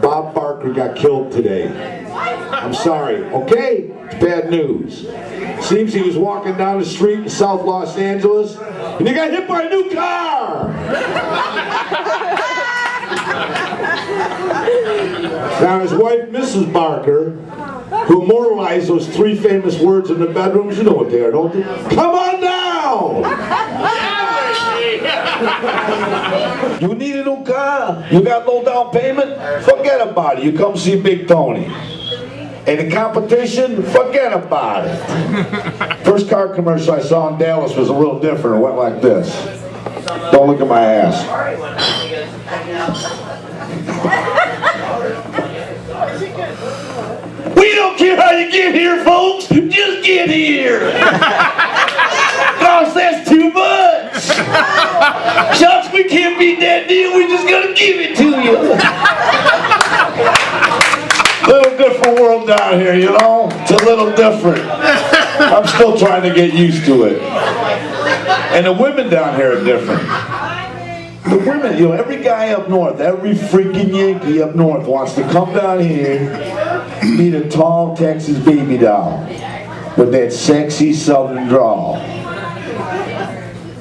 Bob Barker got killed today. I'm sorry, okay? It's bad news. Seems he was walking down the street in South Los Angeles and he got hit by a new car! Now his wife, Mrs. Barker, who immortalized those three famous words in the bedrooms, you know what they are, don't you? Come on down! You need a new car? You got low down payment? Forget about it. You come see Big Tony. And the competition? Forget about it. First car commercial I saw in Dallas was a little different. It went like this. Don't look at my ass. We don't care how you get here, folks. Just get here. Cause that's too much. Shucks, we can't beat that deal. We're just gonna give it to you. Little different world down here, you know? It's a little different. I'm still trying to get used to it. And the women down here are different. The women, you know, every guy up north, every freaking Yankee up north wants to come down here, meet a tall Texas baby doll with that sexy southern drawl.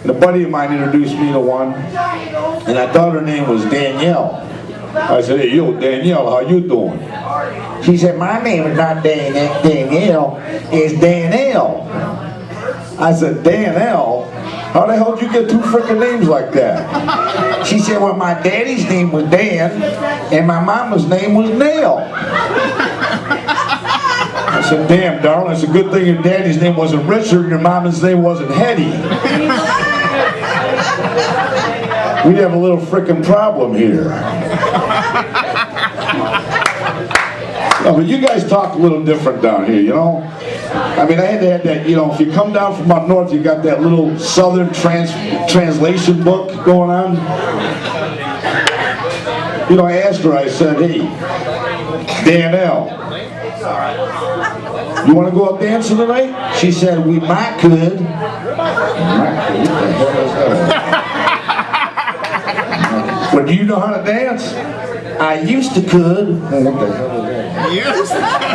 And a buddy of mine introduced me to one, and I thought her name was Danielle. I said, hey, yo, Danielle, how you doing? She said, my name is not Danielle, it's Danelle. I said, Danelle? How the hell did you get two freaking names like that? She said, well, my daddy's name was Dan, and my mama's name was Nell. I said, damn, darling, it's a good thing your daddy's name wasn't Richard and your mama's name wasn't Hetty. We'd have a little freaking problem here. No, but you guys talk a little different down here, you know? I mean, I had to have that, you know, if you come down from up north, you got that little southern translation book going on. You know, I asked her, I said, hey, Danelle, you want to go out dancing tonight? She said, we might could. What the hell is that? Well, do you know how to dance? I used to could. What the hell is that?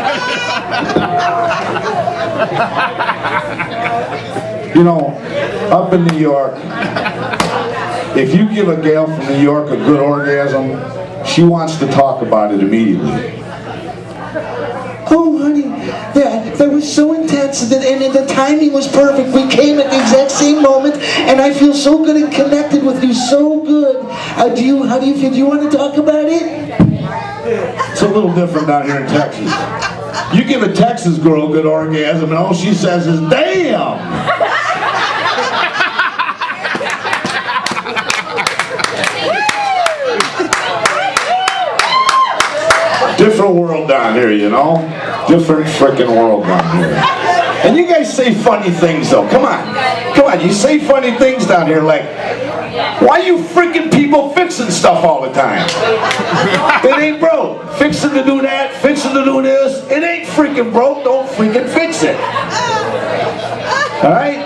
You know, up in New York, if you give a gal from New York a good orgasm, she wants to talk about it immediately. Oh, honey, that was so intense, and the timing was perfect. We came at the exact same moment, and I feel so good and connected with you, so good. How do you feel? Do you want to talk about it? It's a little different down here in Texas. You give a Texas girl a good orgasm, and all she says is, damn! Different world down here, you know? Different frickin' world down here. And you guys say funny things, though. Come on. Come on, you say funny things down here like, why you freaking people fixing stuff all the time? It ain't broke. Fixing to do that, fixing to do this. It ain't freaking broke. Don't freaking fix it. Alright?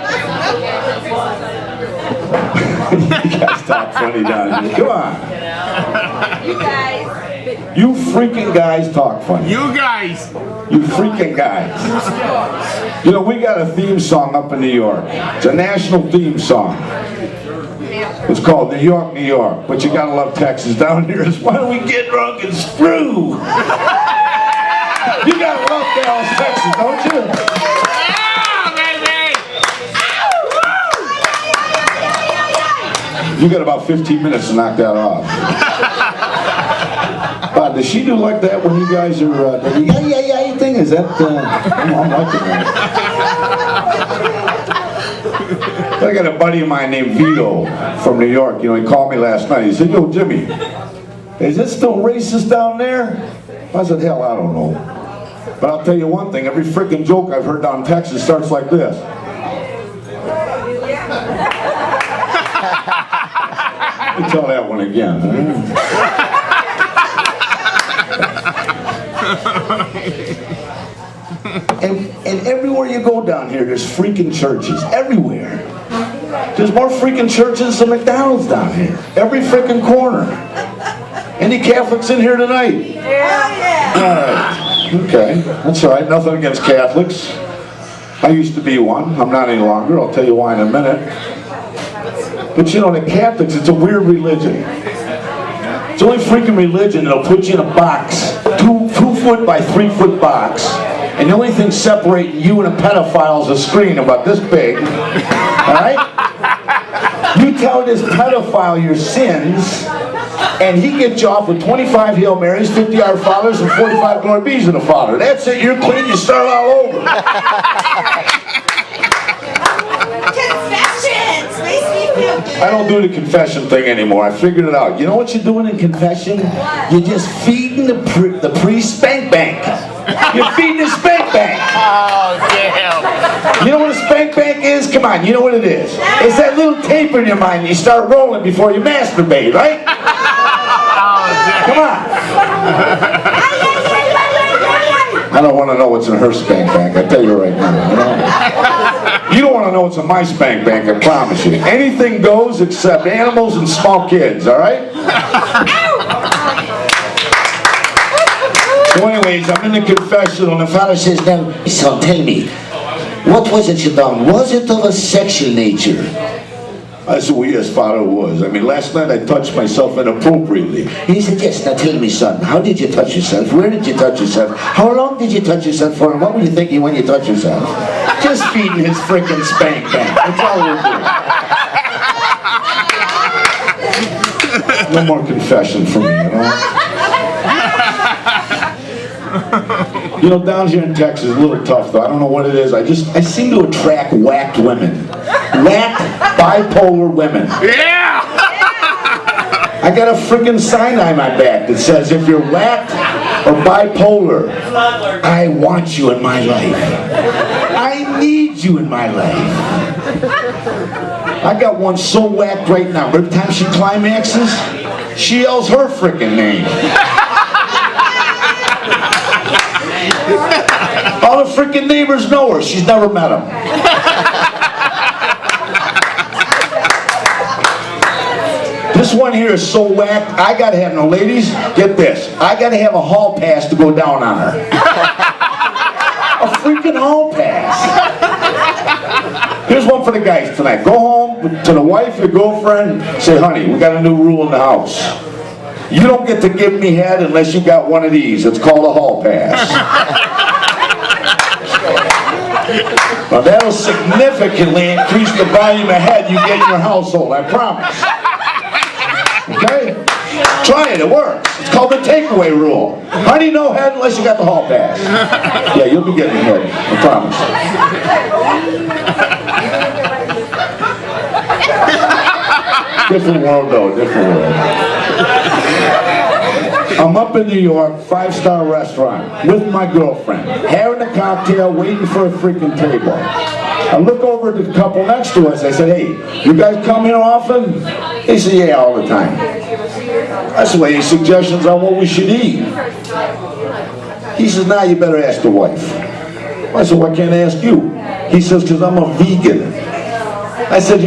You guys talk funny down here. Come on. You guys. You freaking guys talk funny. You guys. You freaking guys. You know, we got a theme song up in New York. It's a national theme song. It's called New York, New York. But you gotta love Texas down here. It's why don't we get drunk and screw? You gotta love Dallas, Texas, don't you? You got about 15 minutes to knock that off. Does she do like that when you guys are, yeah thing? Is that, I'm liking that. I got a buddy of mine named Vito from New York. You know, he called me last night. He said, yo, Jimmy, is it still racist down there? I said, hell, I don't know. But I'll tell you one thing, every freaking joke I've heard down in Texas starts like this. Let me tell that one again. And everywhere you go down here, there's freaking churches. Everywhere. There's more freaking churches than McDonald's down here. Every freaking corner. Any Catholics in here tonight? Yeah. All right. Okay. That's all right. Nothing against Catholics. I used to be one. I'm not any longer. I'll tell you why in a minute. But you know, the Catholics, it's a weird religion. It's the only freaking religion that'll put you in a box, 2 foot by 3 foot box, and the only thing separating you and a pedophile is a screen about this big. All right? You tell this pedophile your sins, and he gets you off with 25 Hail Marys, 50 Our Fathers, and 45 Glory Bees in the Father. That's it, you're clean, you start all over. Confessions makes me feel good. I don't do the confession thing anymore, I figured it out. You know what you're doing in confession? You're just feeding the priest spank bank. You're feeding the spank bank. Oh, damn. You know what a spank bank is? Come on, you know what it is. It's that little tape in your mind you start rolling before you masturbate, right? Come on. I don't want to know what's in her spank bank, I tell you right now. You know? You don't want to know what's in my spank bank, I promise you. Anything goes except animals and small kids, all right? So anyways, I'm in the confessional and the father says, now, son, tell me, what was it you done? Was it of a sexual nature? I said, well, yes, Father, it was. I mean, last night I touched myself inappropriately. He said, yes, now tell me, son, how did you touch yourself? Where did you touch yourself? How long did you touch yourself for? And what were you thinking when you touched yourself? Just feeding his freaking spank bank. That's all we're doing. No more confession for me, you know? You know, down here in Texas, it's a little tough though. I don't know what it is. I seem to attract whacked women. Whacked, bipolar women. Yeah! I got a freaking sign on my back that says, if you're whacked or bipolar, I want you in my life. I need you in my life. I got one so whacked right now. Every time she climaxes, she yells her freaking name. All the freaking neighbors know her. She's never met them. This one here is so whacked, I gotta have, no ladies, get this, I gotta have a hall pass to go down on her. A freaking hall pass. Here's one for the guys tonight. Go home to the wife, your girlfriend, say, honey, we got a new rule in the house. You don't get to give me head unless you got one of these. It's called a hall pass. Now that'll significantly increase the volume of head you get in your household, I promise. Okay? Try it, it works. It's called the takeaway rule. Honey, no head unless you got the hall pass. Yeah, you'll be getting head, I promise. Different world though, different world. I'm up in New York, 5-star restaurant, with my girlfriend, having a cocktail, waiting for a freaking table. I look over at the couple next to us, I said, hey, you guys come here often? They said, yeah, all the time. I said, well, any suggestions on what we should eat? He says, nah, you better ask the wife. I said, why can't I ask you? He says, because I'm a vegan. I said,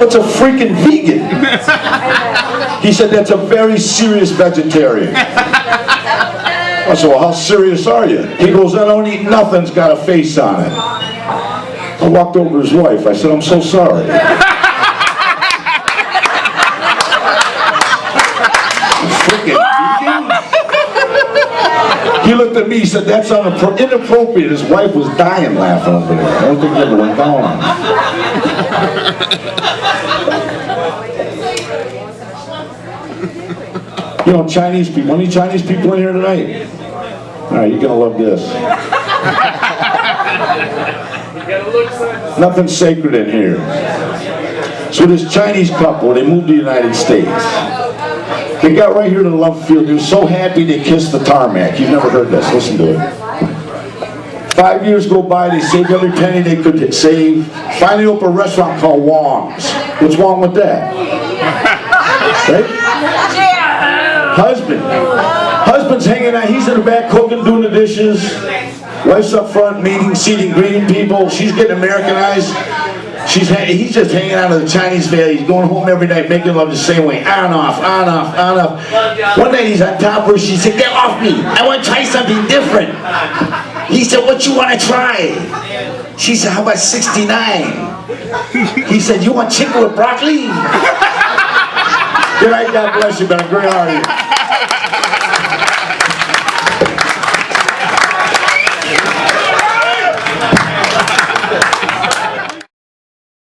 what's a freaking vegan? He said, that's a very serious vegetarian. I said, well, how serious are you? He goes, I don't eat nothing's got a face on it. I walked over to his wife. I said, I'm so sorry. Freaking vegan? He looked at me, he said, that's inappropriate. His wife was dying laughing over there. I don't think it ever went down. You know, Chinese people. Any Chinese people in here tonight? All right, you're gonna love this. Nothing sacred in here. So this Chinese couple, they moved to the United States. They got right here to the love field. They were so happy they kissed the tarmac. You've never heard this. Listen to it. 5 years go by, they saved every penny they could save. Finally opened a restaurant called Wong's. What's wrong with that? Right? Husband's hanging out. He's in the back cooking, doing the dishes. Wife's up front, meeting, seating, greeting people. She's getting Americanized. He's just hanging out of the Chinese family. He's going home every night, making love the same way, on, off, on, off, on, off. One night he's on top of her. She said, "Get off me! I want to try something different." He said, "What you want to try?" She said, "How about 69?" He said, "You want chicken with broccoli?" Good night, God bless you, man. Great heart.